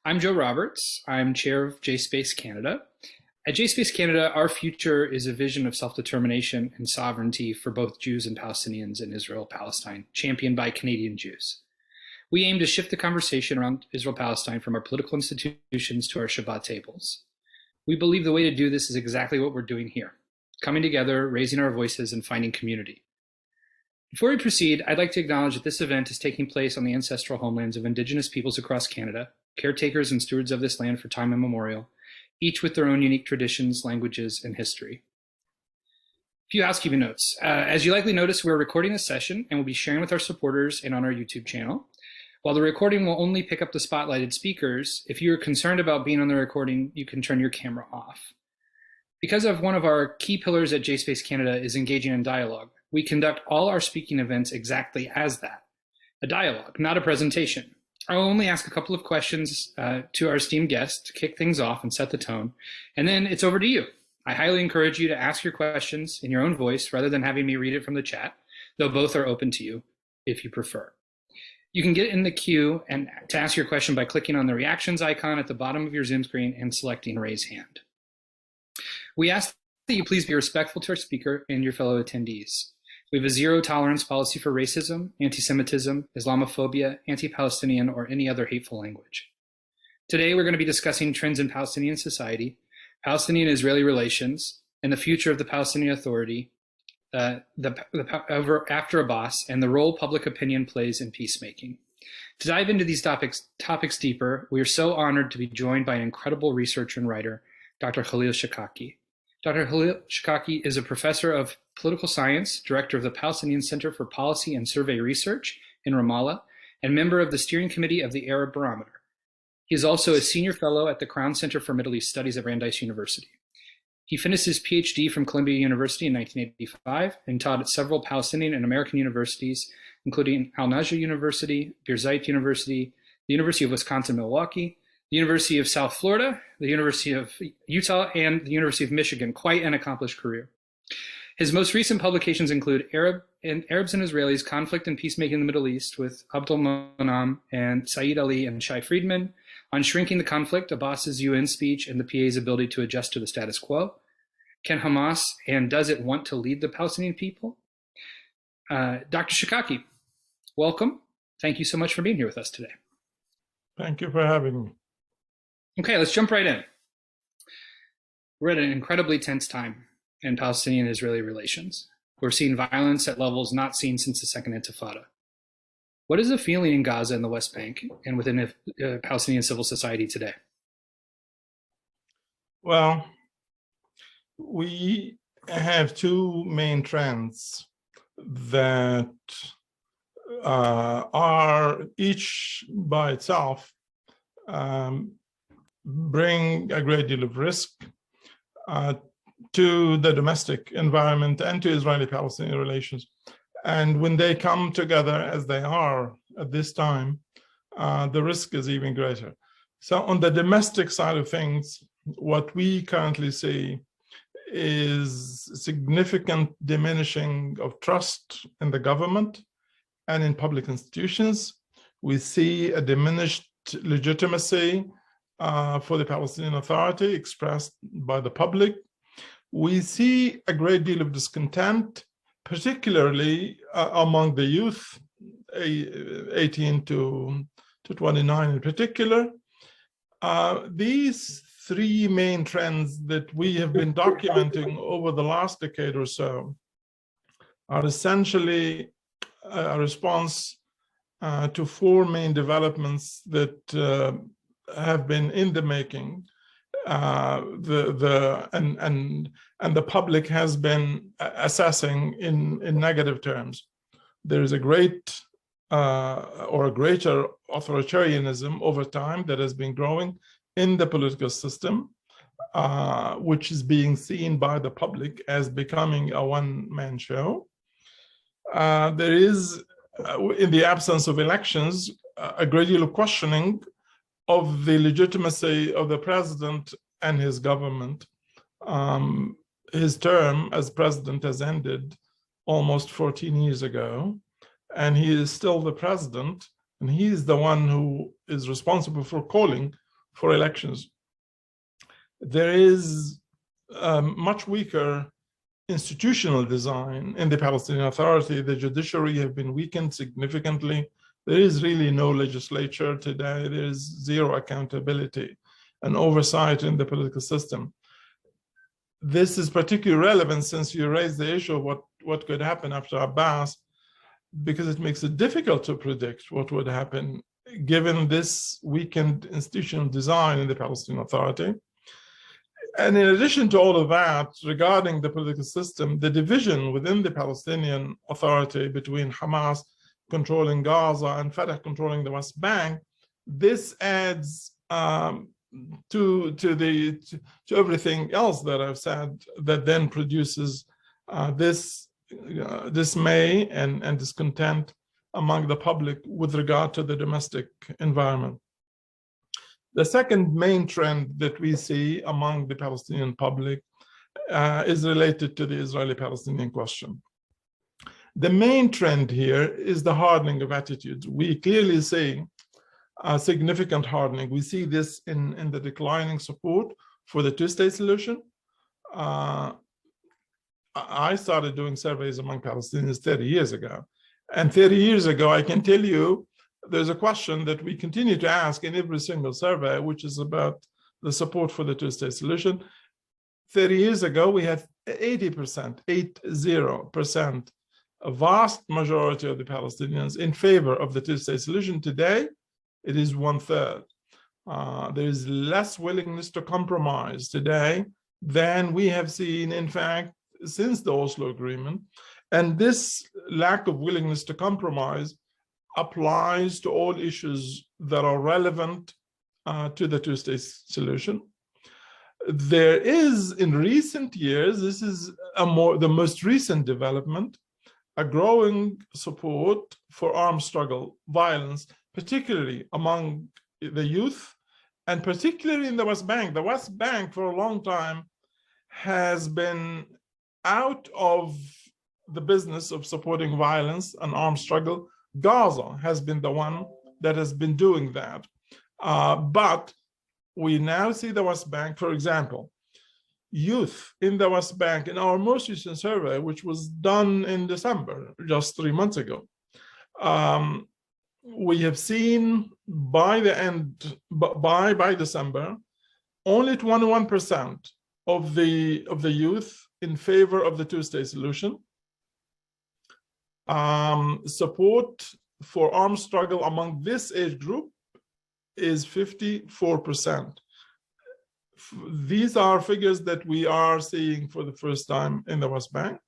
I'm Joe Roberts. I'm chair of JSpaceCanada. At JSpaceCanada, our future is a vision of self-determination and sovereignty for both Jews and Palestinians in Israel-Palestine, championed by Canadian Jews. We aim to shift the conversation around Israel-Palestine from our political institutions to our Shabbat tables. We believe the way to do this is exactly what we're doing here, coming together, raising our voices, and finding community. Before we proceed, I'd like to acknowledge that this event is taking place on the ancestral homelands of Indigenous peoples across Canada, caretakers and stewards of this land for time immemorial, each with their own unique traditions, languages, and history. A few housekeeping notes. As you likely noticed, we're recording this session and we'll be sharing with our supporters and on our YouTube channel. While the recording will only pick up the spotlighted speakers, if you're concerned about being on the recording, you can turn your camera off. Because of one of our key pillars at JSpaceCanada is engaging in dialogue, we conduct all our speaking events exactly as that, a dialogue, not a presentation. I'll only ask a couple of questions to our esteemed guests to kick things off and set the tone, and then it's over to you. I highly encourage you to ask your questions in your own voice rather than having me read it from the chat, though both are open to you if you prefer. You can get in the queue and to ask your question by clicking on the reactions icon at the bottom of your Zoom screen and selecting raise hand. We ask that you please be respectful to our speaker and your fellow attendees. We have a zero tolerance policy for racism, anti-Semitism, Islamophobia, anti-Palestinian, or any other hateful language. Today, we're going to be discussing trends in Palestinian society, Palestinian-Israeli relations, and the future of the Palestinian Authority after Abbas, and the role public opinion plays in peacemaking. To dive into these topics deeper, we are so honored to be joined by an incredible researcher and writer, Dr. Khalil Shikaki. Dr. Khalil Shikaki is a professor of political science, director of the Palestinian Center for Policy and Survey Research in Ramallah, and member of the steering committee of the Arab Barometer. He is also a senior fellow at the Crown Center for Middle East Studies at Brandeis University. He finished his PhD from Columbia University in 1985 and taught at several Palestinian and American universities, including Al-Najah University, Birzeit University, the University of Wisconsin-Milwaukee, the University of South Florida, the University of Utah, and the University of Michigan. Quite an accomplished career. His most recent publications include Arabs and Israelis, Conflict and Peacemaking in the Middle East with Abdul Monam and Saeed Ali and Shai Friedman, on Shrinking the Conflict, Abbas's UN speech and the PA's ability to adjust to the status quo, Can Hamas and Does It Want to Lead the Palestinian People? Dr. Shikaki, welcome. Thank you so much for being here with us today. Thank you for having me. Okay, let's jump right in. We're at an incredibly tense time in Palestinian-Israeli relations. We're seeing violence at levels not seen since the Second Intifada. What is the feeling in Gaza and the West Bank and within Palestinian civil society today? Well, we have two main trends that are each by itself bring a great deal of risk to the domestic environment and to Israeli-Palestinian relations. And when they come together, as they are at this time, the risk is even greater. So on the domestic side of things, what we currently see is significant diminishing of trust in the government and in public institutions. We see a diminished legitimacy for the Palestinian Authority expressed by the public. We see a great deal of discontent, particularly among the youth, 18 to 29 in particular. These three main trends that we have been documenting over the last decade or so are essentially a response to four main developments that have been in the making. And the public has been assessing in negative terms. There is a great or a greater authoritarianism over time that has been growing in the political system, which is being seen by the public as becoming a one-man show. There is, in the absence of elections, a great deal of questioning of the legitimacy of the president and his government. His term as president has ended almost 14 years ago, and he is still the president, and he is the one who is responsible for calling for elections. There is much weaker institutional design in the Palestinian Authority. The judiciary have been weakened significantly. There is really no legislature today. There is zero accountability and oversight in the political system. This is particularly relevant since you raised the issue of what could happen after Abbas, because it makes it difficult to predict what would happen given this weakened institutional design in the Palestinian Authority. And in addition to all of that, regarding the political system, the division within the Palestinian Authority between Hamas controlling Gaza and Fatah controlling the West Bank, this adds to everything else that I've said, that then produces this dismay and discontent among the public with regard to the domestic environment. The second main trend that we see among the Palestinian public is related to the Israeli-Palestinian question. The main trend here is the hardening of attitudes. We clearly see a significant hardening. We see this in the declining support for the two-state solution. I started doing surveys among Palestinians 30 years ago. And 30 years ago, I can tell you, there's a question that we continue to ask in every single survey, which is about the support for the two-state solution. 30 years ago, we had 80%, 80%, a vast majority of the Palestinians in favor of the two-state solution. Today, it is 1/3. There is less willingness to compromise today than we have seen, in fact, since the Oslo Agreement. And this lack of willingness to compromise applies to all issues that are relevant to the two-state solution. There is, in recent years, this is the most recent development, a growing support for armed struggle violence, particularly among the youth, and particularly in the West Bank. The West Bank, for a long time, has been out of the business of supporting violence and armed struggle. Gaza has been the one that has been doing that. But we now see the West Bank, for example, youth in the West Bank, in our most recent survey, which was done in December, just 3 months ago, we have seen by December, only 21% of the youth in favor of the two-state solution. Support for armed struggle among this age group is 54%. These are figures that we are seeing for the first time in the West Bank.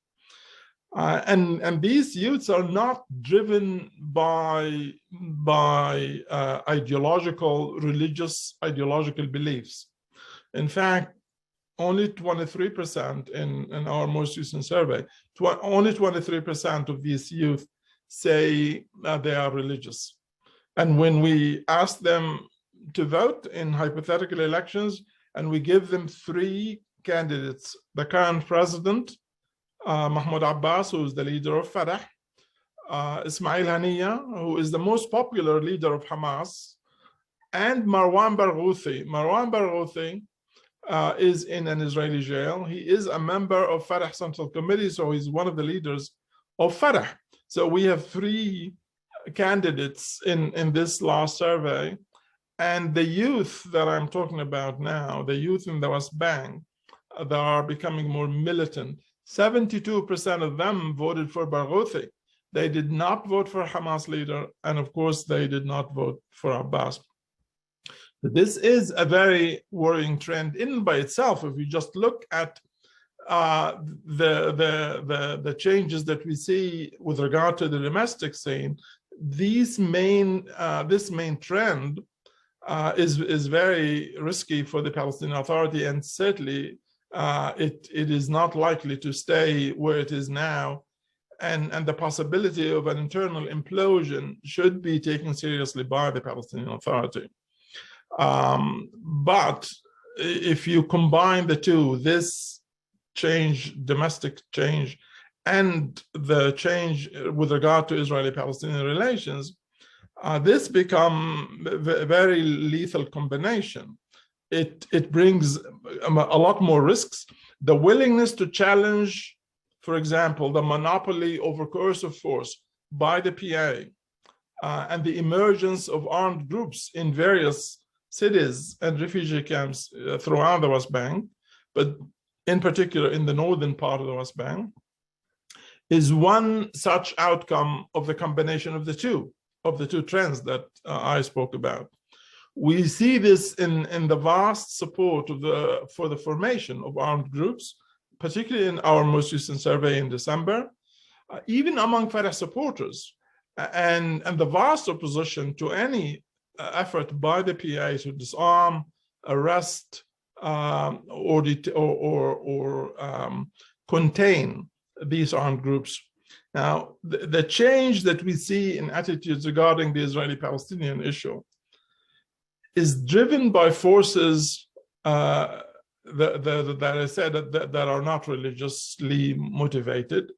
And these youths are not driven by religious ideological beliefs. In fact, only 23% in our most recent survey, only 23% of these youth say they are religious. And when we ask them to vote in hypothetical elections, and we give them 3 candidates, the current president, Mahmoud Abbas, who is the leader of Fatah, Ismail Haniyeh, who is the most popular leader of Hamas, and Marwan Barghouthi. Marwan Barghouthi is in an Israeli jail. He is a member of Fatah Central Committee, so he's one of the leaders of Fatah. So we have 3 candidates in this last survey. And the youth that I'm talking about now, the youth in the West Bank, that are becoming more militant, 72% of them voted for Barghouthi. They did not vote for Hamas leader, and of course, they did not vote for Abbas. This is a very worrying trend in and by itself. If you just look at the changes that we see with regard to the domestic scene, this main trend is very risky for the Palestinian Authority, and certainly it is not likely to stay where it is now, and the possibility of an internal implosion should be taken seriously by the Palestinian Authority. But if you combine the two, this change, domestic change, and the change with regard to Israeli-Palestinian relations, this become a very lethal combination. It brings a lot more risks. The willingness to challenge, for example, the monopoly over coercive force by the PA, and the emergence of armed groups in various cities and refugee camps throughout the West Bank, but in particular in the northern part of the West Bank, is one such outcome of the combination of the two trends that I spoke about. We see this in the vast support for the formation of armed groups, particularly in our most recent survey in December, even among Fatah supporters, and the vast opposition to any effort by the PA to disarm, arrest, or contain these armed groups. Now, the change that we see in attitudes regarding the Israeli-Palestinian issue is driven by forces that I said that are not religiously motivated,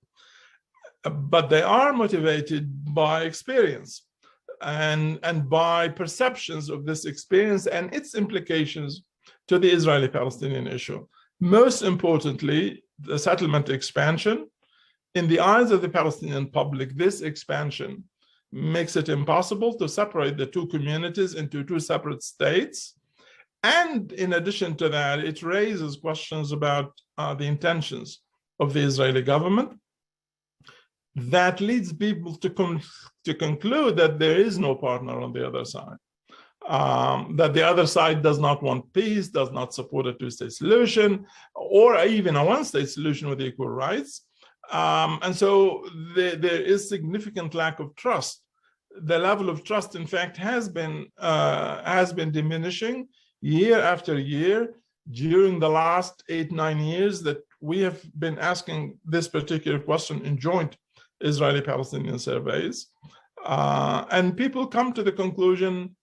but they are motivated by experience and by perceptions of this experience and its implications to the Israeli-Palestinian issue. Most importantly, the settlement expansion. In the eyes of the Palestinian public, this expansion makes it impossible to separate the two communities into two separate states. And in addition to that, it raises questions about the intentions of the Israeli government. That leads people to conclude that there is no partner on the other side, that the other side does not want peace, does not support a two-state solution, or even a one-state solution with equal rights. And so there is significant lack of trust. The level of trust, in fact, has been diminishing year after year during the last 8-9 years that we have been asking this particular question in joint Israeli-Palestinian surveys. And people come to the conclusion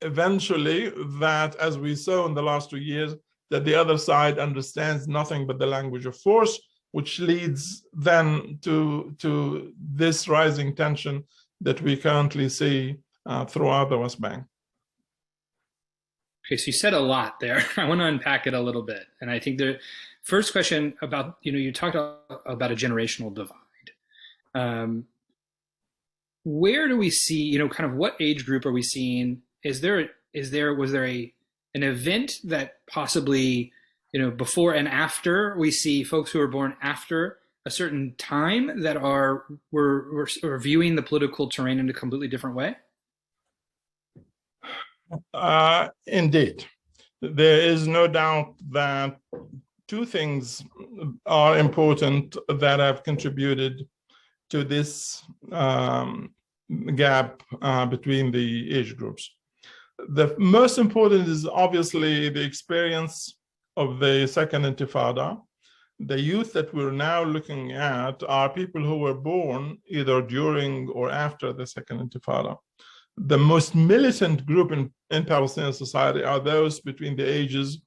eventually that, as we saw in the last 2 years, that the other side understands nothing but the language of force, which leads then to this rising tension that we currently see throughout the West Bank. Okay, so you said a lot there. I want to unpack it a little bit. And I think the first question about, you talked about a generational divide. Where do we see, kind of what age group are we seeing? Was there an event that possibly, before and after we see folks who are born after a certain time that were viewing the political terrain in a completely different way? Indeed. There is no doubt that two things are important that have contributed to this gap between the age groups. The most important is obviously the experience of the second Intifada. The youth that we're now looking at are people who were born either during or after the second Intifada. The most militant group in Palestinian society are those between the ages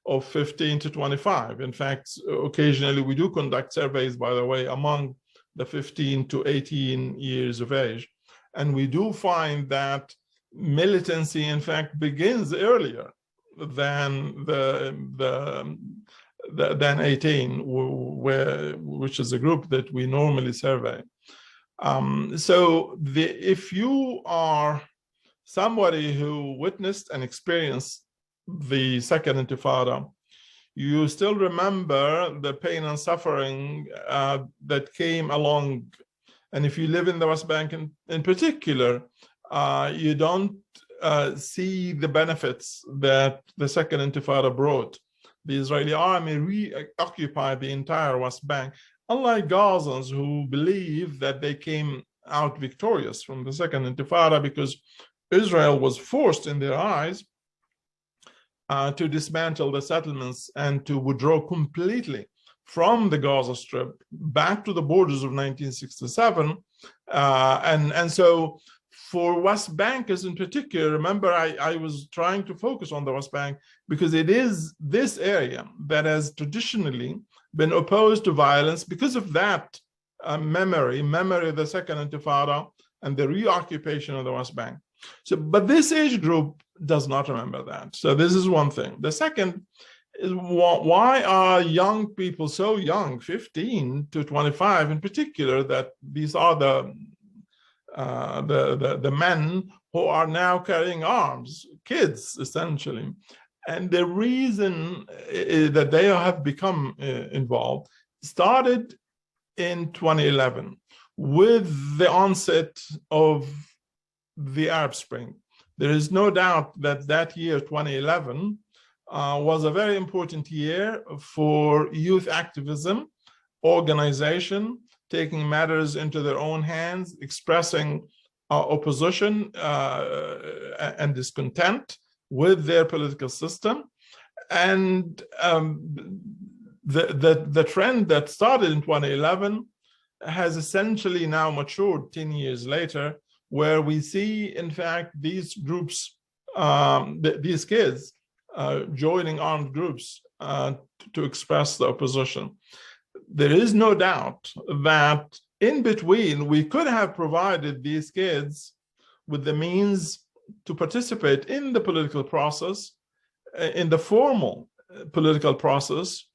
of 15 to 25. In fact, occasionally we do conduct surveys, by the way, among the 15 to 18 years of age. And we do find that militancy, in fact, begins earlier than 18, which is a group that we normally survey. So if you are somebody who witnessed and experienced the second Intifada, you still remember the pain and suffering that came along. And if you live in the West Bank in particular, you don't see the benefits that the second Intifada brought. The Israeli army reoccupied the entire West Bank, unlike Gazans who believe that they came out victorious from the second Intifada because Israel was forced in their eyes to dismantle the settlements and to withdraw completely from the Gaza Strip back to the borders of 1967. And so for West Bankers in particular, remember I was trying to focus on the West Bank because it is this area that has traditionally been opposed to violence because of that memory of the second Intifada and the reoccupation of the West Bank. So, but this age group does not remember that. So this is one thing. The second is, why are young people so young, 15 to 25 in particular, that these are the men who are now carrying arms, kids essentially. And the reason that they have become involved started in 2011 with the onset of the Arab Spring. There is no doubt that that year, 2011, was a very important year for youth activism, organization, taking matters into their own hands, expressing opposition and discontent with their political system. And the trend that started in 2011 has essentially now matured 10 years later, where we see, in fact, these groups, these kids joining armed groups to express the opposition. There is no doubt that in between, we could have provided these kids with the means to participate in the political process, in the formal political process,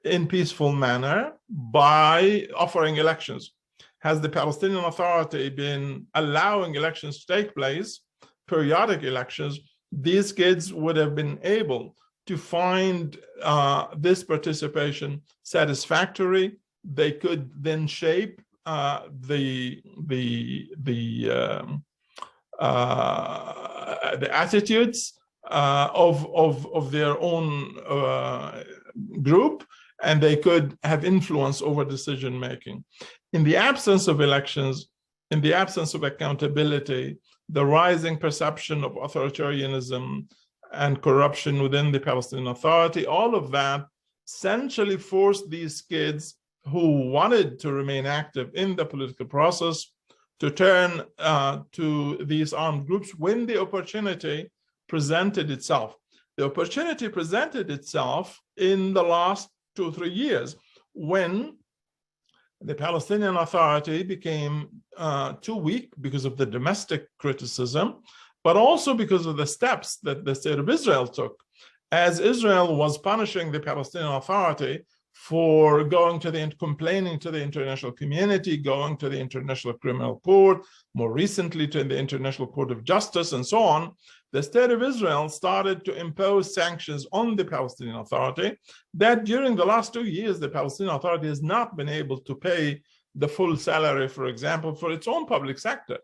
in peaceful manner by offering elections. Has the Palestinian Authority been allowing elections to take place, periodic elections, these kids would have been able to find this participation satisfactory. They could then shape the attitudes of their own group, and they could have influence over decision making. In the absence of elections, in the absence of accountability, the rising perception of authoritarianism and corruption within the Palestinian Authority, all of that essentially forced these kids who wanted to remain active in the political process to turn to these armed groups when the opportunity presented itself. The opportunity presented itself in the last 2 or 3 years when the Palestinian Authority became too weak because of the domestic criticism, but also because of the steps that the state of Israel took. As Israel was punishing the Palestinian Authority for going to complaining to the international community, going to the International Criminal Court, more recently to the International Court of Justice, and so on, the state of Israel started to impose sanctions on the Palestinian Authority that during the last 2 years, the Palestinian Authority has not been able to pay the full salary, for example, for its own public sector.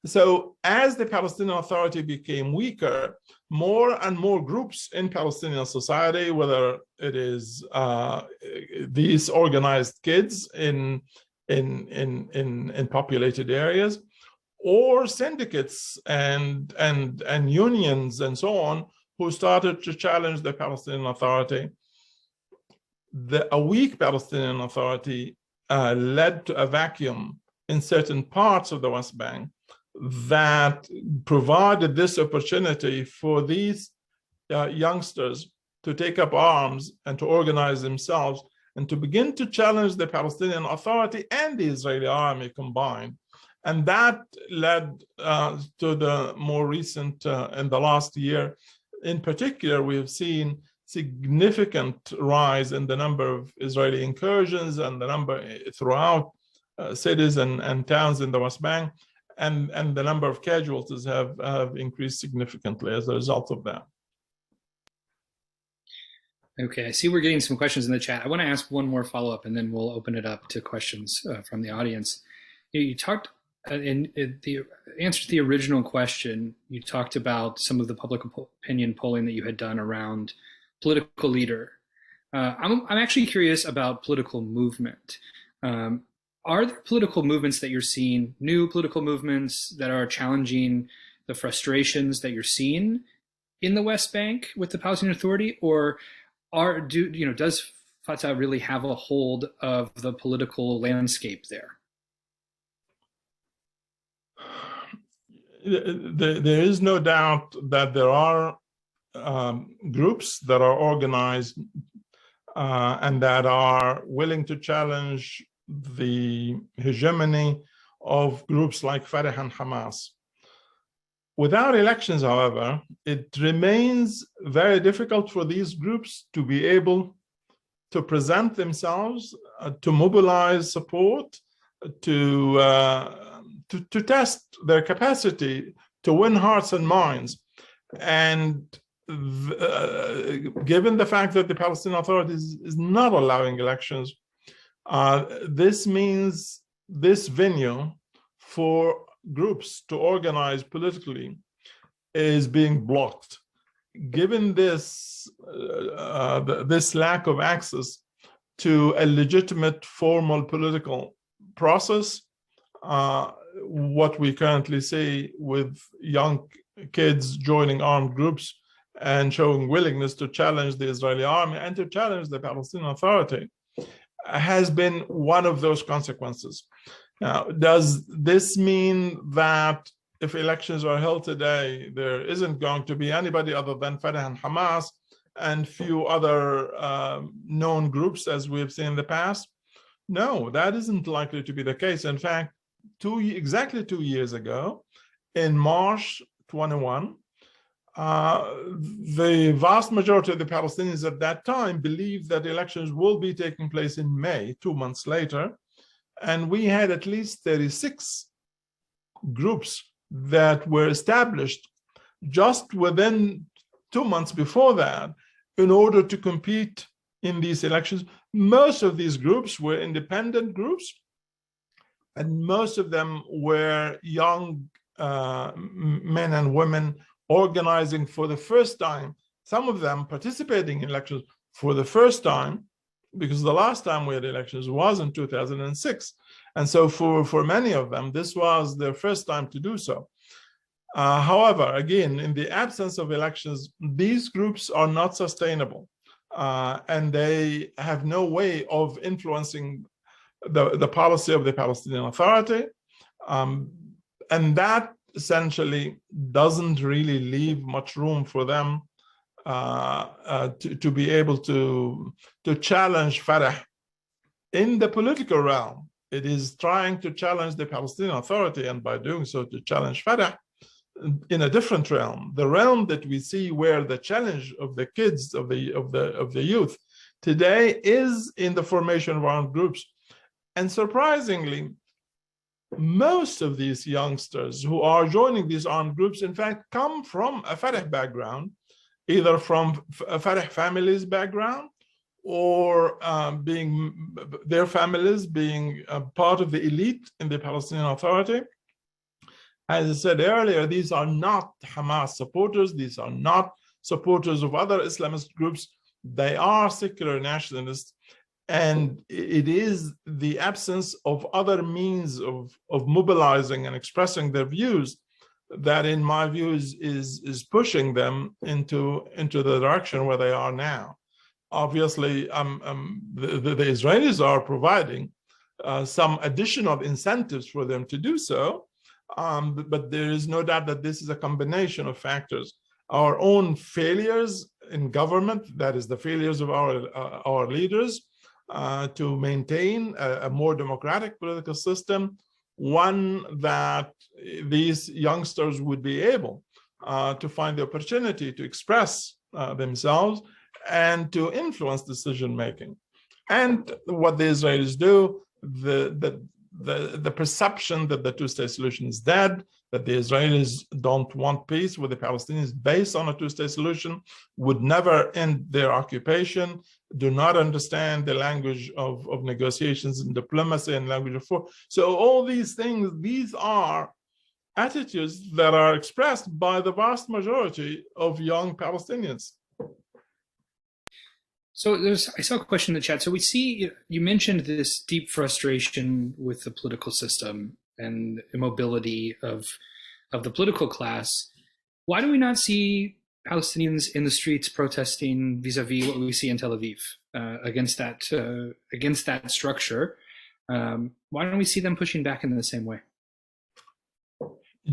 So as the Palestinian Authority became weaker, more and more groups in Palestinian society, whether it is these organized kids in populated areas, or syndicates and unions and so on, who started to challenge the Palestinian Authority. A weak Palestinian Authority led to a vacuum in certain parts of the West Bank that provided this opportunity for these youngsters to take up arms and to organize themselves and to begin to challenge the Palestinian Authority and the Israeli army combined. And that led to the more recent, in the last year in particular, we have seen significant rise in the number of Israeli incursions and the number throughout cities and towns in the West Bank. And the number of casualties have increased significantly as a result of that. Okay, I see we're getting some questions in the chat. I want to ask one more follow-up, and then we'll open it up to questions from the audience. You talked, in the answer to the original question, you talked about some of the public opinion polling that you had done around political leader. I'm actually curious about political movement. Are there political movements that you're seeing, new political movements that are challenging the frustrations that you're seeing in the West Bank with the Palestinian Authority, or does Fatah really have a hold of the political landscape there? There is no doubt that there are groups that are organized and that are willing to challenge the hegemony of groups like Fatah and Hamas. Without elections, however, it remains very difficult for these groups to be able to present themselves, to mobilize support, to test their capacity to win hearts and minds. And given the fact that the Palestinian Authority is not allowing elections, this means this venue for groups to organize politically is being blocked. Given this this lack of access to a legitimate formal political process, what we currently see with young kids joining armed groups and showing willingness to challenge the Israeli army and to challenge the Palestinian Authority has been one of those consequences. Now, does this mean that if elections are held today, there isn't going to be anybody other than Fatah and Hamas and few other known groups as we've seen in the past? No, that isn't likely to be the case. In fact, exactly 2 years ago, in March 21, the vast majority of the Palestinians at that time believed that elections will be taking place in May, 2 months later. And we had at least 36 groups that were established just within 2 months before that in order to compete in these elections. Most of these groups were independent groups, and most of them were young men and women organizing for the first time, some of them participating in elections for the first time, because the last time we had elections was in 2006. And so for many of them, this was their first time to do so. However, again, in the absence of elections, these groups are not sustainable, and they have no way of influencing the policy of the Palestinian Authority. And that essentially doesn't really leave much room for them to be able to challenge Fatah. In the political realm, it is trying to challenge the Palestinian Authority, and by doing so to challenge Fatah in a different realm, the realm that we see where the challenge of the kids, of the youth today, is in the formation of armed groups. And surprisingly, most of these youngsters who are joining these armed groups, in fact, come from a Fatah background, either from a Fatah family's background, or their families being part of the elite in the Palestinian Authority. As I said earlier, these are not Hamas supporters. These are not supporters of other Islamist groups. They are secular nationalists. And it is the absence of other means of mobilizing and expressing their views that, in my view, is pushing them into the direction where they are now. Obviously, the Israelis are providing some additional incentives for them to do so, but there is no doubt that this is a combination of factors. Our own failures in government, that is the failures of our leaders, to maintain a more democratic political system, one that these youngsters would be able to find the opportunity to express themselves and to influence decision-making. And what the Israelis do, the perception that the two-state solution is dead, that the Israelis don't want peace with the Palestinians based on a two-state solution, would never end their occupation, do not understand the language of negotiations and diplomacy and language of war. So all these things, these are attitudes that are expressed by the vast majority of young Palestinians. So I saw a question in the chat. So we see, you mentioned this deep frustration with the political system and immobility of the political class. Why do we not see Palestinians in the streets protesting vis-a-vis what we see in Tel Aviv against that structure? Why don't we see them pushing back in the same way?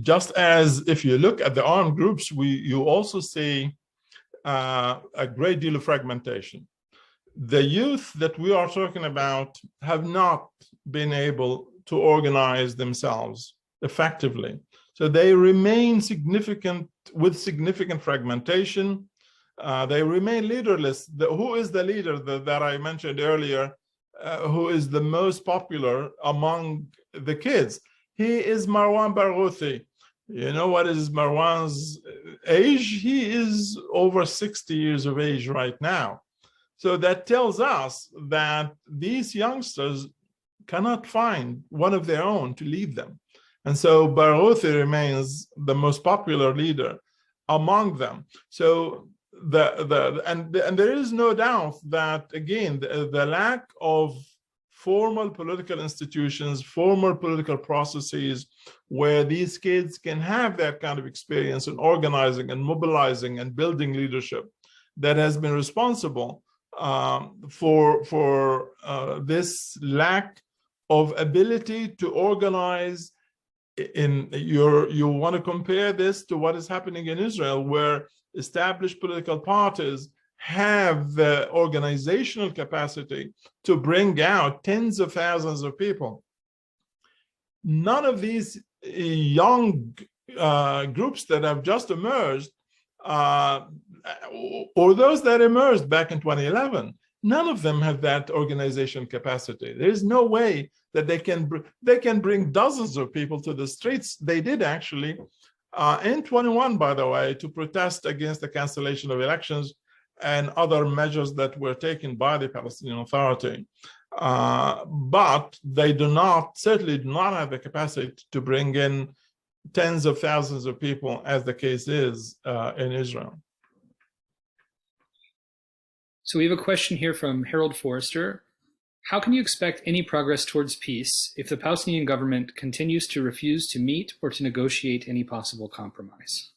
Just as if you look at the armed groups, you also see a great deal of fragmentation. The youth that we are talking about have not been able to organize themselves effectively. So they remain significant fragmentation. They remain leaderless. Who is the leader that I mentioned earlier, who is the most popular among the kids? He is Marwan Barghouti. You know what is Marwan's age? He is over 60 years of age right now. So that tells us that these youngsters cannot find one of their own to lead them. And so Barghouti remains the most popular leader among them. So and there is no doubt that, again, the lack of formal political institutions, formal political processes where these kids can have that kind of experience in organizing and mobilizing and building leadership, that has been responsible for this lack of ability to organize. You want to compare this to what is happening in Israel, where established political parties have the organizational capacity to bring out tens of thousands of people. None of these young groups that have just emerged, or those that emerged back in 2011, none of them have that organization capacity. There's no way that they can bring dozens of people to the streets. They did actually in 21, by the way, to protest against the cancellation of elections and other measures that were taken by the Palestinian Authority. But they certainly do not have the capacity to bring in tens of thousands of people, as the case is in Israel. So we have a question here from Harold Forrester. How can you expect any progress towards peace if the Palestinian government continues to refuse to meet or to negotiate any possible compromise?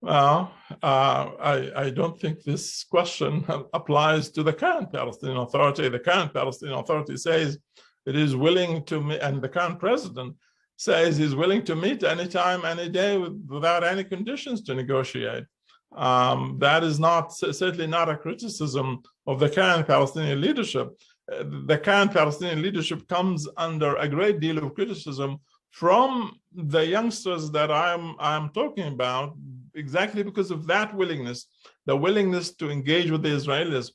Well, I don't think this question applies to the current Palestinian Authority. The current Palestinian Authority says it is willing to meet, and the current president says he's willing to meet anytime, any day, without any conditions to negotiate. That is certainly not a criticism of the current Palestinian leadership. The current Palestinian leadership comes under a great deal of criticism from the youngsters that I'm talking about, exactly because of that willingness, the willingness to engage with the Israelis.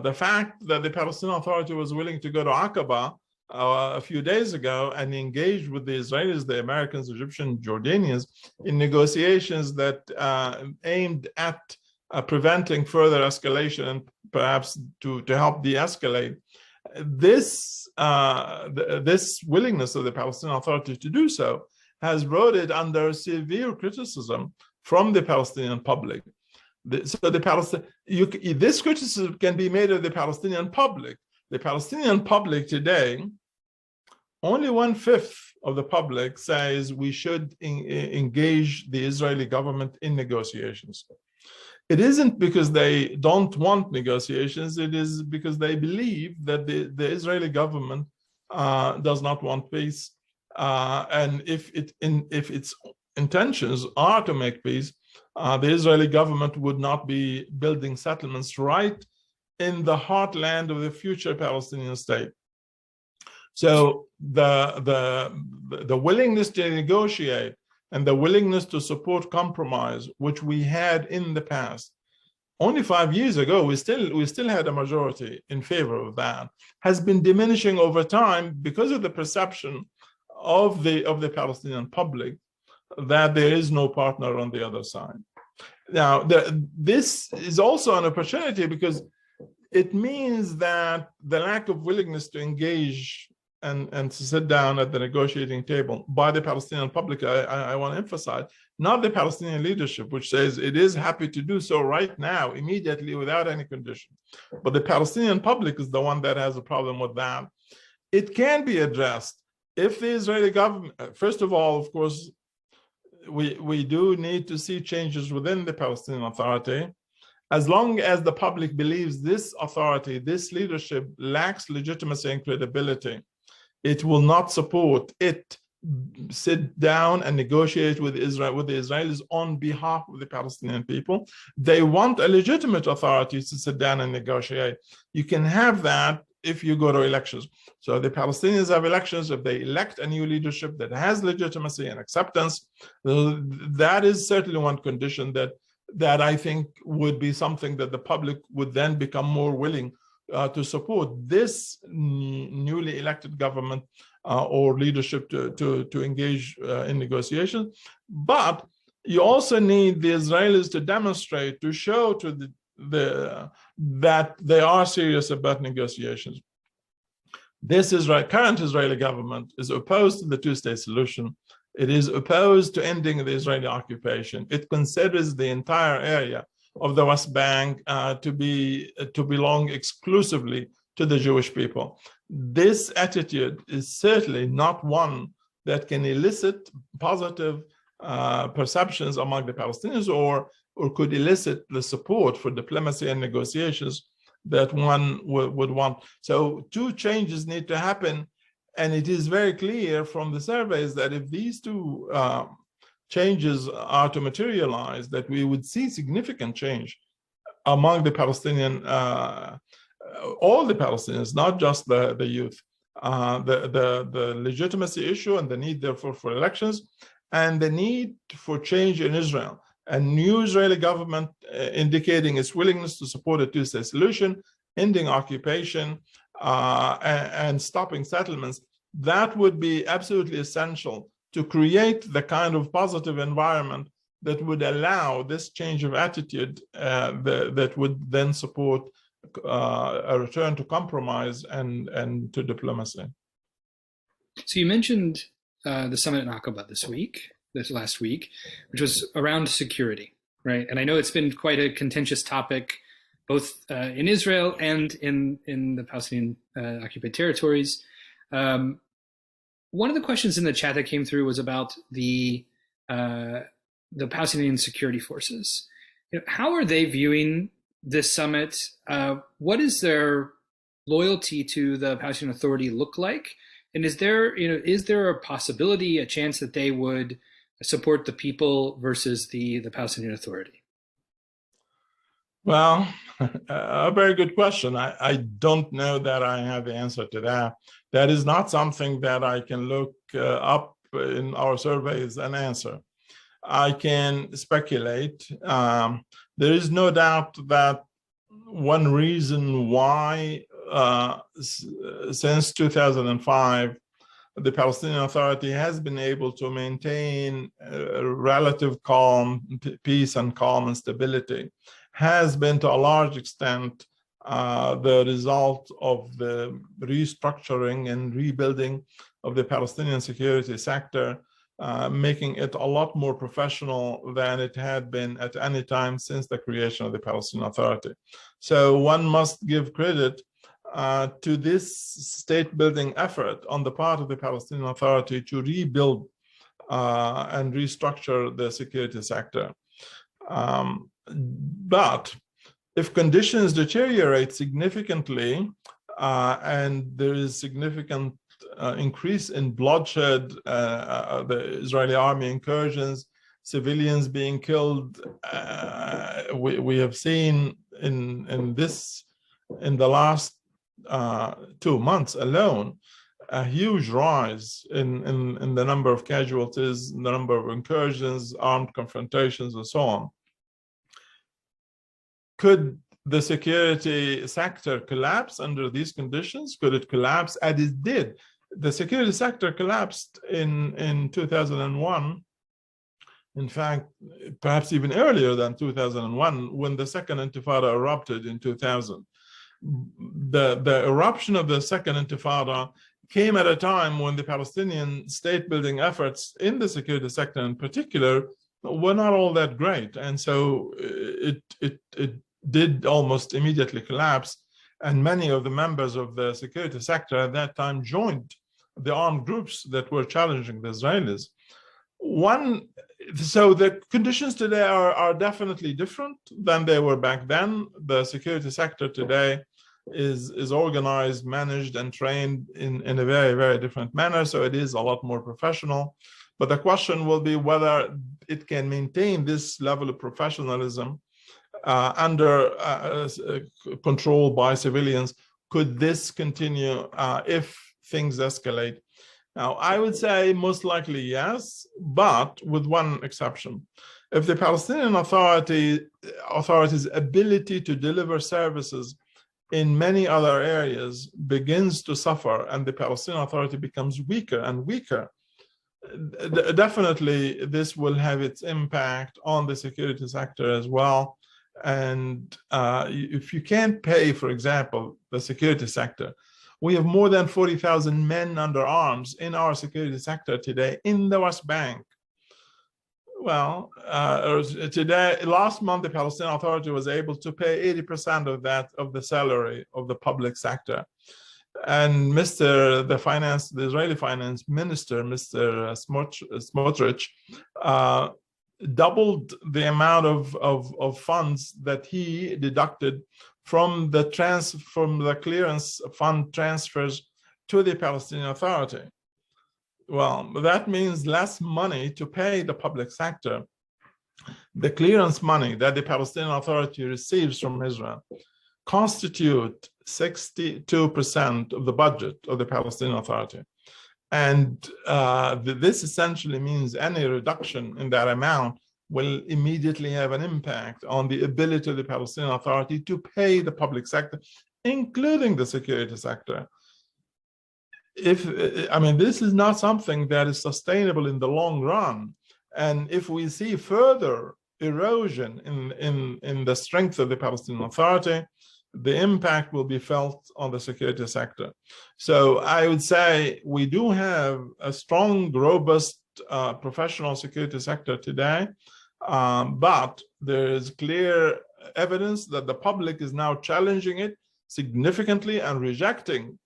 The fact that the Palestinian Authority was willing to go to Aqaba a few days ago and engage with the Israelis, the Americans, Egyptians, Jordanians in negotiations that aimed at preventing further escalation and perhaps to help de-escalate. This willingness of the Palestinian Authority to do so has brought it under severe criticism from the Palestinian public. This criticism can be made of the Palestinian public. The Palestinian public today, only 1/5 of the public says we should engage the Israeli government in negotiations. It isn't because they don't want negotiations, it is because they believe that the Israeli government does not want peace. And if its intentions are to make peace, the Israeli government would not be building settlements right in the heartland of the future Palestinian state. So the willingness to negotiate and the willingness to support compromise, which we had in the past, only 5 years ago, we still had a majority in favor of that, has been diminishing over time because of the perception of the Palestinian public that there is no partner on the other side. Now, this is also an opportunity because it means that the lack of willingness to engage and to sit down at the negotiating table by the Palestinian public, I want to emphasize, not the Palestinian leadership, which says it is happy to do so right now, immediately, without any condition. But the Palestinian public is the one that has a problem with that. It can be addressed if the Israeli government, first of all, of course, we do need to see changes within the Palestinian Authority. As long as the public believes this authority, this leadership lacks legitimacy and credibility, it will not support it sit down and negotiate with Israel, with the Israelis on behalf of the Palestinian people. They want a legitimate authority to sit down and negotiate. You can have that if you go to elections. So the Palestinians have elections. If they elect a new leadership that has legitimacy and acceptance, that is certainly one condition that I think would be something that the public would then become more willing to support this newly elected government or leadership to engage in negotiations. But you also need the Israelis to demonstrate, to show to that they are serious about negotiations. This current Israeli government is opposed to the two-state solution. It is opposed to ending the Israeli occupation. It considers the entire area of the West Bank to belong exclusively to the Jewish people. This attitude is certainly not one that can elicit positive perceptions among the Palestinians or could elicit the support for diplomacy and negotiations that one would want. So two changes need to happen. And it is very clear from the surveys that if these two changes are to materialize, that we would see significant change among the Palestinian, all the Palestinians, not just the youth. The legitimacy issue and the need therefore for elections, and the need for change in Israel. A new Israeli government indicating its willingness to support a two-state solution, ending occupation, and stopping settlements. That would be absolutely essential to create the kind of positive environment that would allow this change of attitude that would then support a return to compromise and to diplomacy. So you mentioned the summit in Aqaba this last week, which was around security, right? And I know it's been quite a contentious topic, both in Israel and in the Palestinian occupied territories. One of the questions in the chat that came through was about the Palestinian security forces. How are they viewing this summit? What is their loyalty to the Palestinian Authority look like? And is there a possibility, a chance that they would support the people versus the Palestinian Authority? Well, a very good question. I don't know that I have the answer to that. That is not something that I can look up in our surveys and answer. I can speculate. There is no doubt that one reason why since 2005, the Palestinian Authority has been able to maintain relative calm, peace and calm and stability has been to a large extent the result of the restructuring and rebuilding of the Palestinian security sector, making it a lot more professional than it had been at any time since the creation of the Palestinian Authority. So one must give credit to this state-building effort on the part of the Palestinian Authority to rebuild and restructure the security sector. But if conditions deteriorate significantly and there is significant increase in bloodshed, the Israeli army incursions, civilians being killed, we have seen in the last 2 months alone a huge rise in the number of casualties, the number of incursions, armed confrontations, and so on. Could the security sector collapse under these conditions? Could it collapse? As it did. The security sector collapsed in 2001. In fact, perhaps even earlier than 2001, when the second Intifada erupted in 2000. The eruption of the second Intifada came at a time when the Palestinian state-building efforts in the security sector in particular were not all that great. And so it did almost immediately collapse. And many of the members of the security sector at that time joined the armed groups that were challenging the Israelis. So the conditions today are definitely different than they were back then. The security sector today is organized, managed, and trained in a very, very different manner. So it is a lot more professional. But the question will be whether it can maintain this level of professionalism under control by civilians, could this continue if things escalate? Now, I would say most likely yes, but with one exception. If the Palestinian Authority's ability to deliver services in many other areas begins to suffer and the Palestinian Authority becomes weaker and weaker, definitely this will have its impact on the security sector as well. And if you can't pay, for example, the security sector, we have more than 40,000 men under arms in our security sector today in the West Bank. Well, last month, the Palestinian Authority was able to pay 80% of the salary of the public sector. And the Israeli finance minister, Mr. Smotrich, doubled the amount of funds that he deducted from the clearance fund transfers to the Palestinian Authority. Well, that means less money to pay the public sector. The clearance money that the Palestinian Authority receives from Israel constitute 62% of the budget of the Palestinian Authority. And this essentially means any reduction in that amount will immediately have an impact on the ability of the Palestinian Authority to pay the public sector, including the security sector. This is not something that is sustainable in the long run. And if we see further erosion in the strength of the Palestinian Authority, the impact will be felt on the security sector. So I would say we do have a strong, robust, professional security sector today, but there is clear evidence that the public is now challenging it significantly and rejecting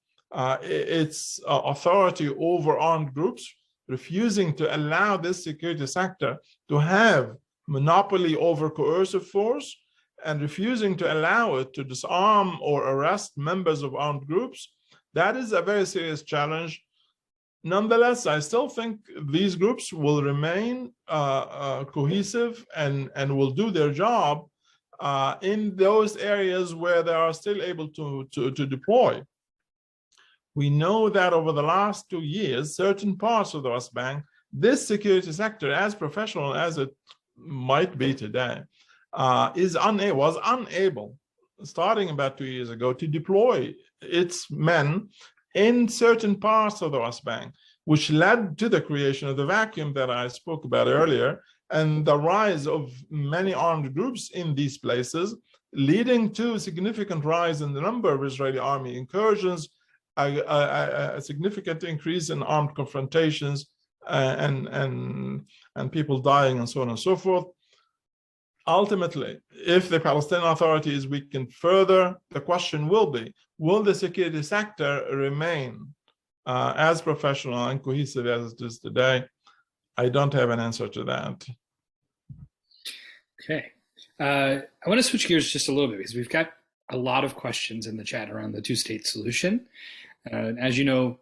its authority over armed groups, refusing to allow this security sector to have monopoly over coercive force, and refusing to allow it to disarm or arrest members of armed groups. That is a very serious challenge. Nonetheless, I still think these groups will remain cohesive and will do their job in those areas where they are still able to deploy. We know that over the last 2 years, certain parts of the West Bank, this security sector, as professional as it might be today, was unable, starting about 2 years ago, to deploy its men in certain parts of the West Bank, which led to the creation of the vacuum that I spoke about earlier, and the rise of many armed groups in these places, leading to a significant rise in the number of Israeli army incursions, a significant increase in armed confrontations, and people dying, and so on and so forth. Ultimately, if the Palestinian Authority is weakened further, the question will be, will the security sector remain as professional and cohesive as it is today? I don't have an answer to that. Okay. I want to switch gears just a little bit because we've got a lot of questions in the chat around the two-state solution. As you know,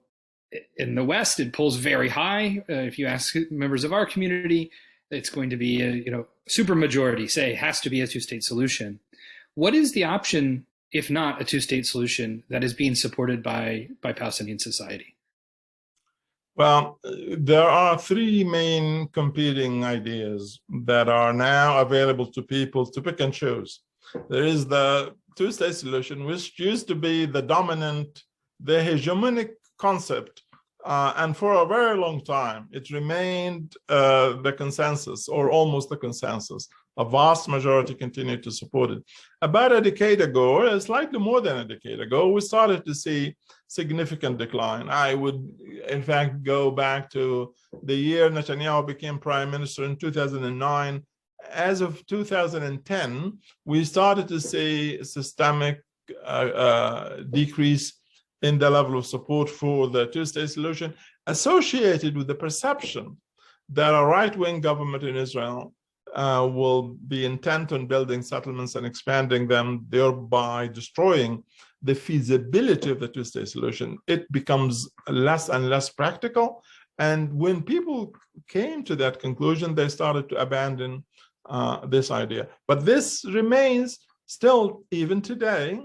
in the West, it pulls very high. If you ask members of our community, it's going to be a super majority say has to be a two-state solution. What is the option, if not a two-state solution, that is being supported by Palestinian society? Well, there are three main competing ideas that are now available to people to pick and choose. There is the two-state solution, which used to be the dominant, the hegemonic concept. And for a very long time, it remained the consensus, or almost the consensus. A vast majority continued to support it. About a decade ago, or slightly more than a decade ago, we started to see significant decline. I would, in fact, go back to the year Netanyahu became prime minister in 2009. As of 2010, we started to see a systemic decrease in the level of support for the two-state solution, associated with the perception that a right-wing government in Israel will be intent on building settlements and expanding them, thereby destroying the feasibility of the two-state solution. It becomes less and less practical. And when people came to that conclusion, they started to abandon this idea. But this remains still, even today,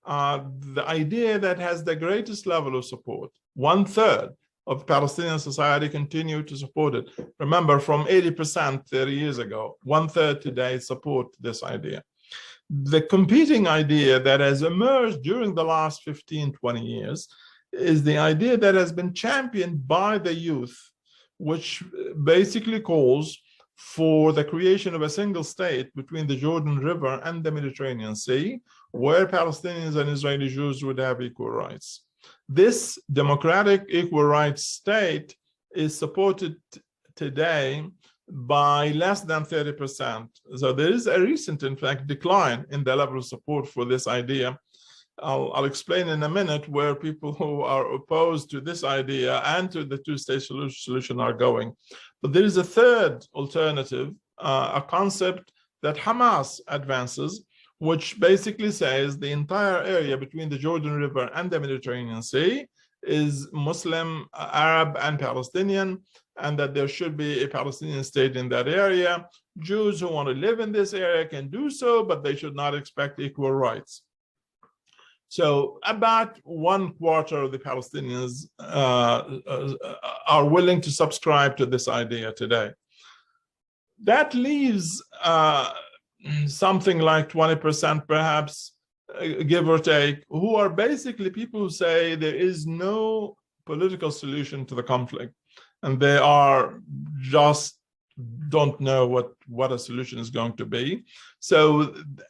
the idea that has the greatest level of support. 1/3 of Palestinian society continue to support it. Remember, from 80% 30 years ago, 1/3 today support this idea. The competing idea that has emerged during the last 15, 20 years is the idea that has been championed by the youth, which basically calls for the creation of a single state between the Jordan River and the Mediterranean Sea, where Palestinians and Israeli Jews would have equal rights. This democratic equal rights state is supported today by less than 30%. So there is a recent, in fact, decline in the level of support for this idea. I'll explain in a minute where people who are opposed to this idea and to the two-state solution are going. But there is a third alternative, a concept that Hamas advances, which basically says the entire area between the Jordan River and the Mediterranean Sea is Muslim, Arab, and Palestinian, and that there should be a Palestinian state in that area. Jews who want to live in this area can do so, but they should not expect equal rights. So about 1/4 of the Palestinians are willing to subscribe to this idea today. That leaves something like 20%, perhaps, give or take, who are basically people who say there is no political solution to the conflict, and they are just don't know what a solution is going to be. So,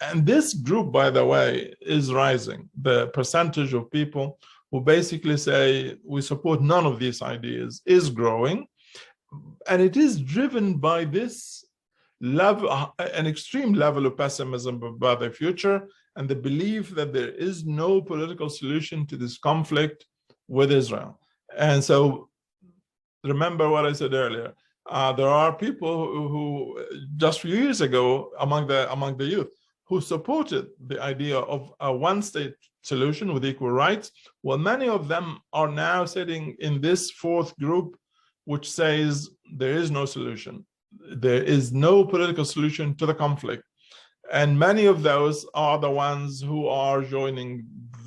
and this group, by the way, is rising. The percentage of people who basically say we support none of these ideas is growing, and it is driven by this level, an extreme level of pessimism about the future, and the belief that there is no political solution to this conflict with Israel. And so, remember what I said earlier. There are people who just a few years ago among the youth who supported the idea of a one-state solution with equal rights. Well, many of them are now sitting in this fourth group, which says there is no solution. There is no political solution to the conflict. And many of those are the ones who are joining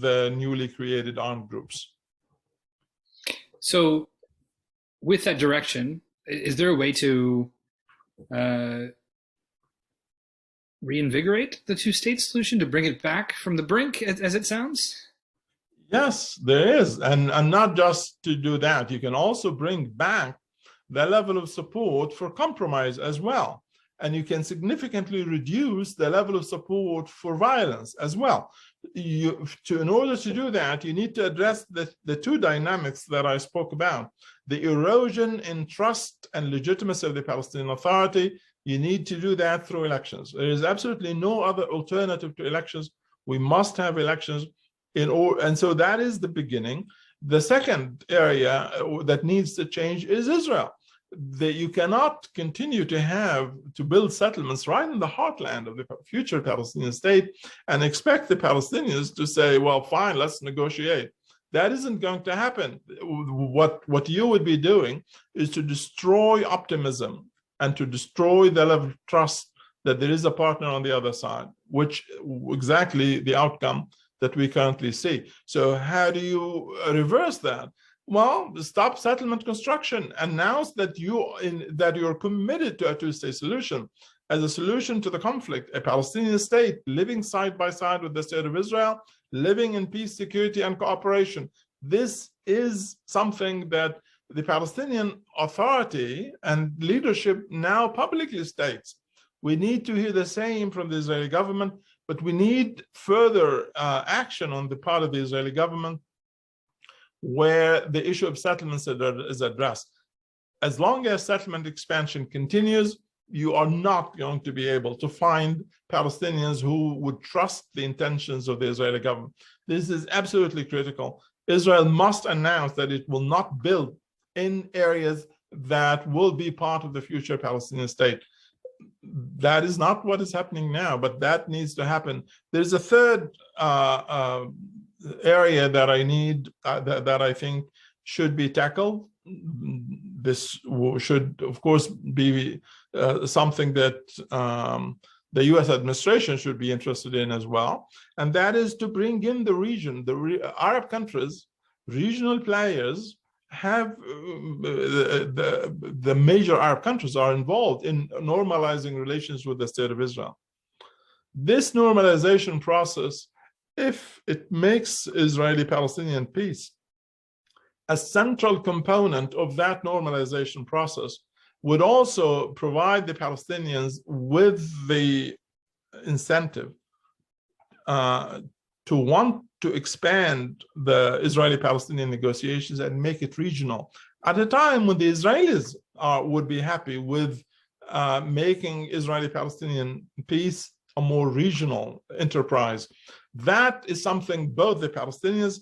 the newly created armed groups. So with that direction, is there a way to reinvigorate the two-state solution, to bring it back from the brink, as it sounds? Yes, there is. And not just to do that, you can also bring back the level of support for compromise as well. And you can significantly reduce the level of support for violence as well. In order to do that, you need to address the two dynamics that I spoke about. The erosion in trust and legitimacy of the Palestinian Authority. You need to do that through elections. There is absolutely no other alternative to elections. We must have elections and so that is the beginning. The second area that needs to change is Israel. That you cannot continue to build settlements right in the heartland of the future Palestinian state and expect the Palestinians to say, well, fine, let's negotiate. That isn't going to happen. What you would be doing is to destroy optimism and to destroy the level of trust that there is a partner on the other side, which exactly the outcome that we currently see. So how do you reverse that? Well, stop settlement construction. Announce that you're committed to a two-state solution as a solution to the conflict, a Palestinian state living side by side with the state of Israel, living in peace, security, and cooperation. This is something that the Palestinian Authority and leadership now publicly states. We need to hear the same from the Israeli government, but we need further action on the part of the Israeli government where the issue of settlements is addressed. As long as settlement expansion continues, you are not going to be able to find Palestinians who would trust the intentions of the Israeli government. This is absolutely critical. Israel must announce that it will not build in areas that will be part of the future Palestinian state. That is not what is happening now, but that needs to happen. There's a third area that I think should be tackled. This should, of course, be something that the US administration should be interested in as well, and that is to bring in the region, Arab countries, regional players have, the major Arab countries are involved in normalizing relations with the State of Israel. This normalization process, if it makes Israeli-Palestinian peace a central component of that normalization process, would also provide the Palestinians with the incentive to want to expand the Israeli-Palestinian negotiations and make it regional at a time when the Israelis would be happy with making Israeli-Palestinian peace a more regional enterprise. That is something both the Palestinians,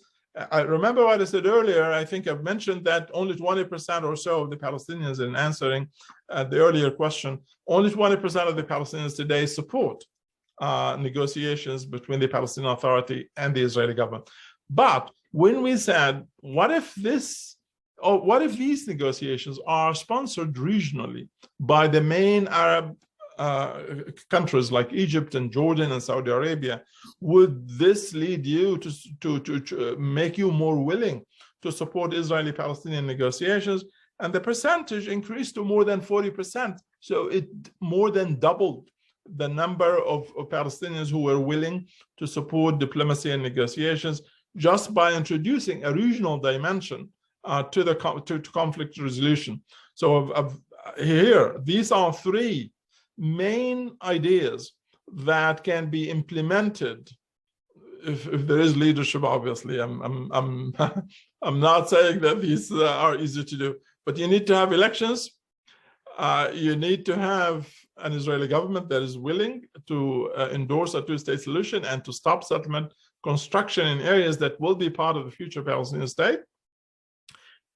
I remember what I said earlier, I think I've mentioned that only 20% or so of the Palestinians, in answering the earlier question, only 20% of the Palestinians today support negotiations between the Palestinian Authority and the Israeli government. But when we said, what if these negotiations are sponsored regionally by the main Arab countries like Egypt and Jordan and Saudi Arabia, would this lead you to make you more willing to support Israeli-Palestinian negotiations? And the percentage increased to more than 40%. So it more than doubled the number of Palestinians who were willing to support diplomacy and negotiations just by introducing a regional dimension to conflict resolution. So here, these are three main ideas that can be implemented if there is leadership. Obviously, I'm not saying that these are easy to do, but you need to have elections. You need to have an Israeli government that is willing to endorse a two-state solution and to stop settlement construction in areas that will be part of the future Palestinian state.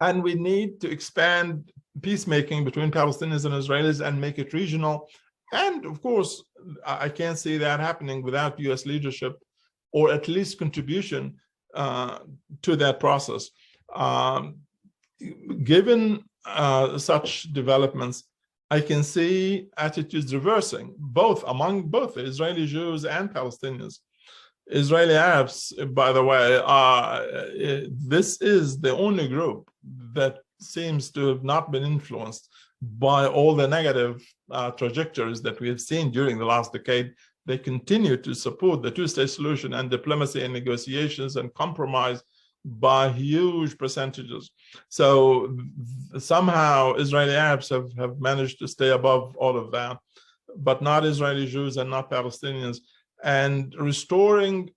And we need to expand peacemaking between Palestinians and Israelis and make it regional. And of course, I can't see that happening without US leadership, or at least contribution to that process. Given such developments, I can see attitudes reversing, among both the Israeli Jews and Palestinians. Israeli Arabs, by the way, this is the only group that seems to have not been influenced by all the negative trajectories that we have seen during the last decade. They continue to support the two-state solution and diplomacy and negotiations and compromise by huge percentages. So somehow Israeli Arabs have managed to stay above all of that, but not Israeli Jews and not Palestinians. And restoring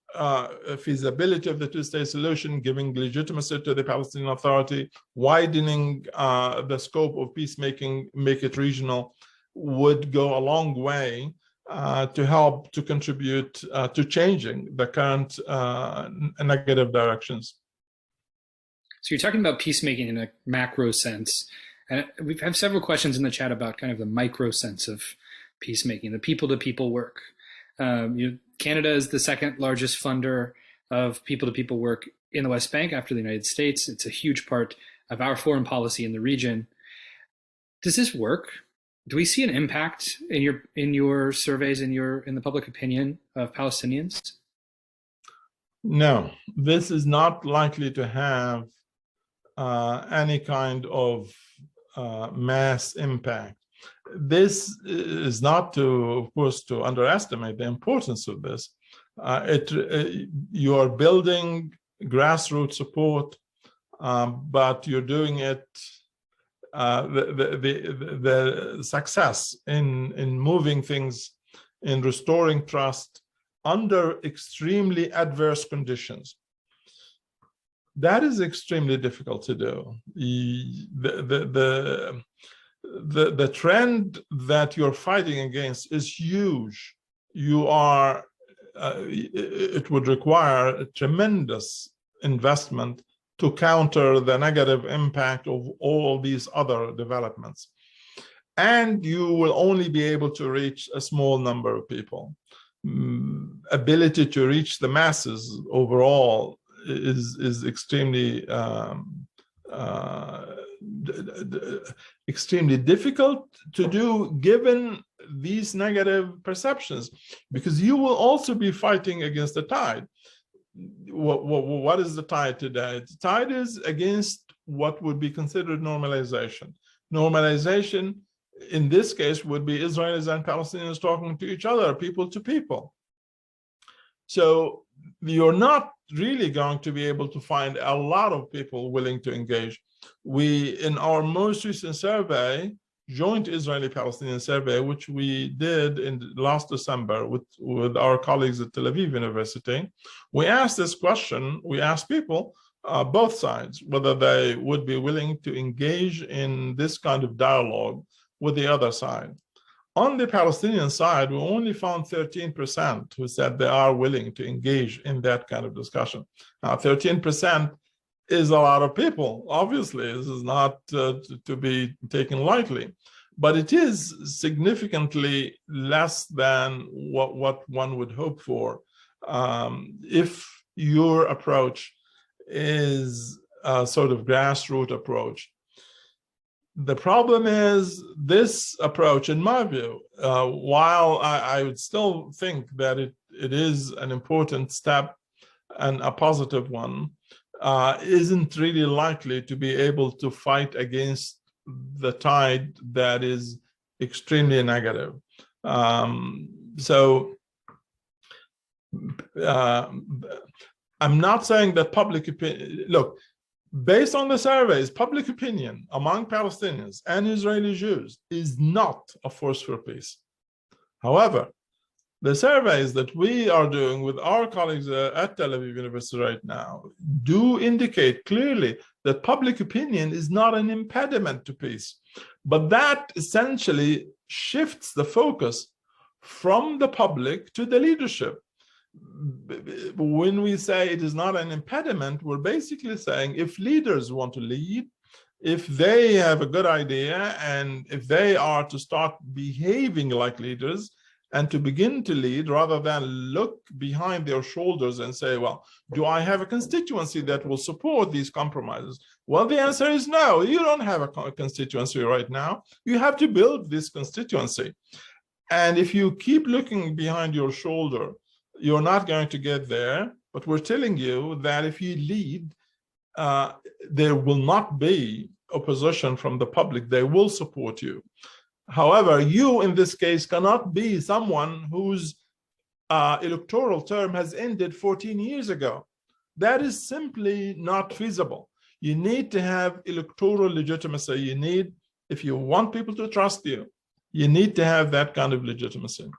feasibility of the two-state solution, giving legitimacy to the Palestinian Authority, widening the scope of peacemaking, make it regional, would go a long way to help to contribute to changing the current negative directions. So you're talking about peacemaking in a macro sense, and we have several questions in the chat about kind of the micro sense of peacemaking, the people-to-people work. Canada is the second largest funder of people-to-people work in the West Bank after the United States. It's a huge part of our foreign policy in the region. Does this work? Do we see an impact in your surveys, in the public opinion of Palestinians? No, this is not likely to have any kind of mass impact. This is not of course, to underestimate the importance of this. You are building grassroots support, but you're doing it. The success in moving things, in restoring trust under extremely adverse conditions, that is extremely difficult to do. The trend that you're fighting against is huge. It would require a tremendous investment to counter the negative impact of all these other developments. And you will only be able to reach a small number of people. Ability to reach the masses overall is extremely extremely difficult to do, given these negative perceptions, because you will also be fighting against the tide. What is the tide today? The tide is against what would be considered normalization. Normalization in this case would be Israelis and Palestinians talking to each other, people to people. So you're not really going to be able to find a lot of people willing to engage. We, in our most recent survey, joint Israeli-Palestinian survey, which we did in last December with our colleagues at Tel Aviv University, we asked this question. We asked people, both sides, whether they would be willing to engage in this kind of dialogue with the other side. On the Palestinian side, we only found 13% who said they are willing to engage in that kind of discussion. Now, 13% is a lot of people. Obviously, this is not to be taken lightly, but it is significantly less than what one would hope for if your approach is a sort of grassroots approach. The problem is this approach, in my view, while I would still think that it is an important step and a positive one, isn't really likely to be able to fight against the tide that is extremely negative. So I'm not saying that public opinion, look, based on the surveys, public opinion among Palestinians and Israeli Jews is not a force for peace. However, the surveys that we are doing with our colleagues at Tel Aviv University right now do indicate clearly that public opinion is not an impediment to peace, but that essentially shifts the focus from the public to the leadership. When we say it is not an impediment, we're basically saying if leaders want to lead, if they have a good idea, and if they are to start behaving like leaders and to begin to lead rather than look behind their shoulders and say, well, do I have a constituency that will support these compromises? Well, the answer is no. You don't have a constituency right now. You have to build this constituency. And if you keep looking behind your shoulder, you're not going to get there. But we're telling you that if you lead, there will not be opposition from the public. They will support you. However, you in this case cannot be someone whose electoral term has ended 14 years ago. That is simply not feasible. You need to have electoral legitimacy. You need, if you want people to trust you, you need to have that kind of legitimacy.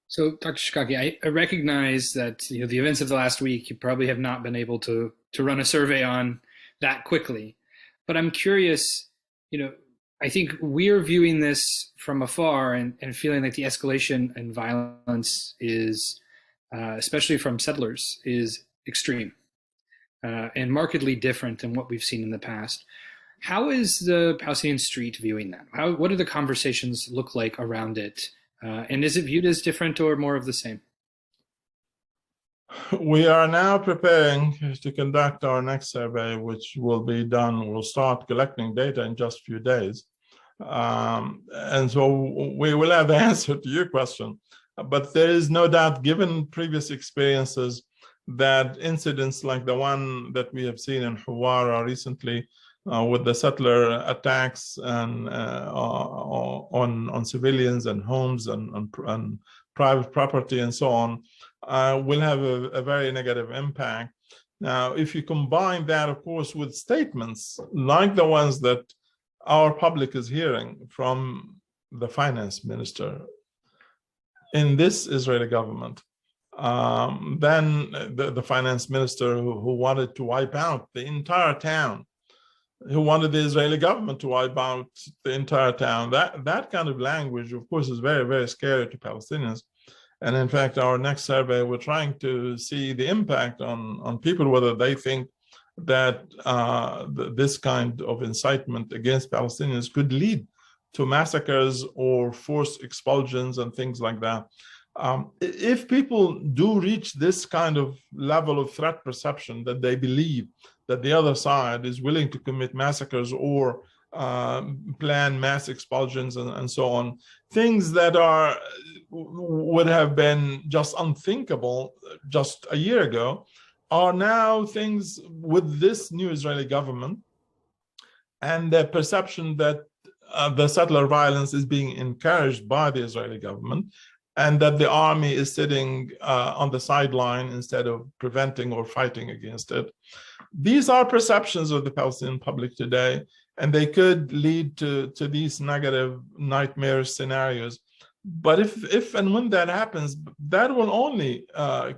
So, Dr. Shikaki, I recognize that the events of the last week, you probably have not been able to run a survey on that quickly. But I'm curious, I think we're viewing this from afar and feeling like the escalation and violence is, especially from settlers, is extreme and markedly different than what we've seen in the past. How is the Palestinian street viewing that? What do the conversations look like around it? And is it viewed as different or more of the same? We are now preparing to conduct our next survey, which will be done. We'll start collecting data in just a few days. And so we will have the answer to your question. But there is no doubt, given previous experiences, that incidents like the one that we have seen in Hawara recently with the settler attacks and on civilians and homes and private property and so on, will have a very negative impact. Now, if you combine that, of course, with statements like the ones that our public is hearing from the finance minister in this Israeli government, then the finance minister who wanted to wipe out the entire town, who wanted the Israeli government to wipe out the entire town, that kind of language, of course, is very, very scary to Palestinians. And in fact, our next survey, we're trying to see the impact on people, whether they think that this kind of incitement against Palestinians could lead to massacres or forced expulsions and things like that. If people do reach this kind of level of threat perception, that they believe that the other side is willing to commit massacres or plan mass expulsions and so on. Things that would have been just unthinkable just a year ago are now things with this new Israeli government and the perception that the settler violence is being encouraged by the Israeli government, and that the army is sitting on the sideline instead of preventing or fighting against it. These are perceptions of the Palestinian public today, and they could lead to these negative nightmare scenarios. But if and when that happens, that will only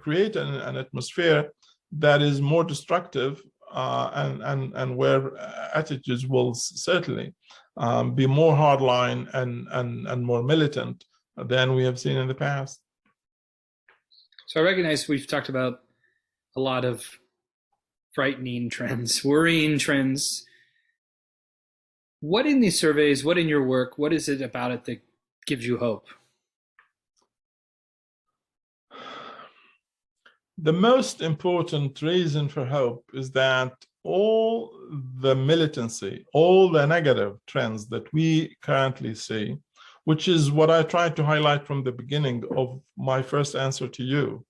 create an atmosphere that is more destructive and where attitudes will certainly be more hardline and more militant than we have seen in the past. So I recognize we've talked about a lot of frightening trends, worrying trends. What in these surveys, what in your work, what is it about it that gives you hope? The most important reason for hope is that all the militancy, all the negative trends that we currently see, which is what I tried to highlight from the beginning of my first answer to you,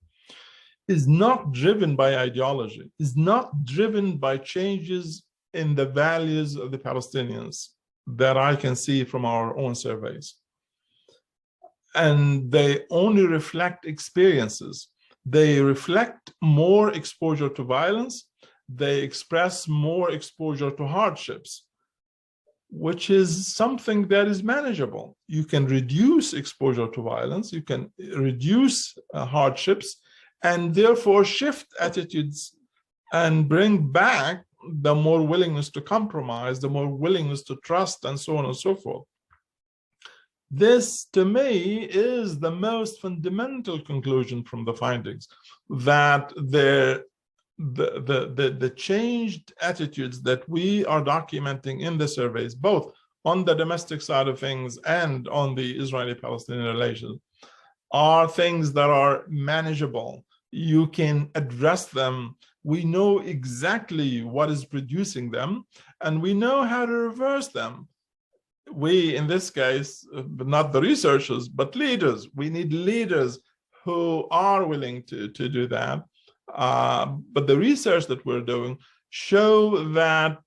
is not driven by ideology, is not driven by changes in the values of the Palestinians that I can see from our own surveys. And they only reflect experiences. They reflect more exposure to violence. They express more exposure to hardships, which is something that is manageable. You can reduce exposure to violence, you can reduce hardships, and therefore shift attitudes and bring back the more willingness to compromise, the more willingness to trust, and so on and so forth. This, to me, is the most fundamental conclusion from the findings, that the changed attitudes that we are documenting in the surveys, both on the domestic side of things and on the Israeli-Palestinian relations, are things that are manageable. You can address them. We know exactly what is producing them, and we know how to reverse them. We, in this case, not the researchers, but leaders. We need leaders who are willing to do that. But the research that we're doing show that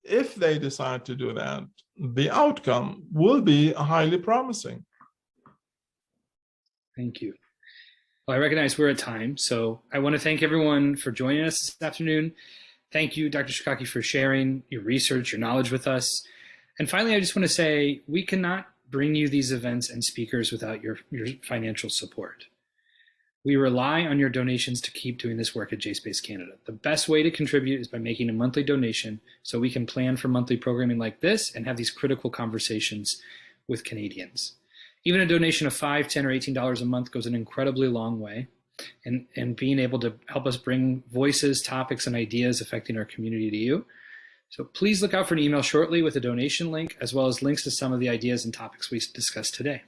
if they decide to do that, the outcome will be highly promising. Thank you. Well, I recognize we're at time, so I want to thank everyone for joining us this afternoon. Thank you, Dr. Shikaki, for sharing your research, your knowledge with us. And finally, I just want to say we cannot bring you these events and speakers without your financial support. We rely on your donations to keep doing this work at JSpaceCanada. The best way to contribute is by making a monthly donation so we can plan for monthly programming like this and have these critical conversations with Canadians. Even a donation of $5, $10, or $18 a month goes an incredibly long way, and being able to help us bring voices, topics, and ideas affecting our community to you. So please look out for an email shortly with a donation link, as well as links to some of the ideas and topics we discussed today.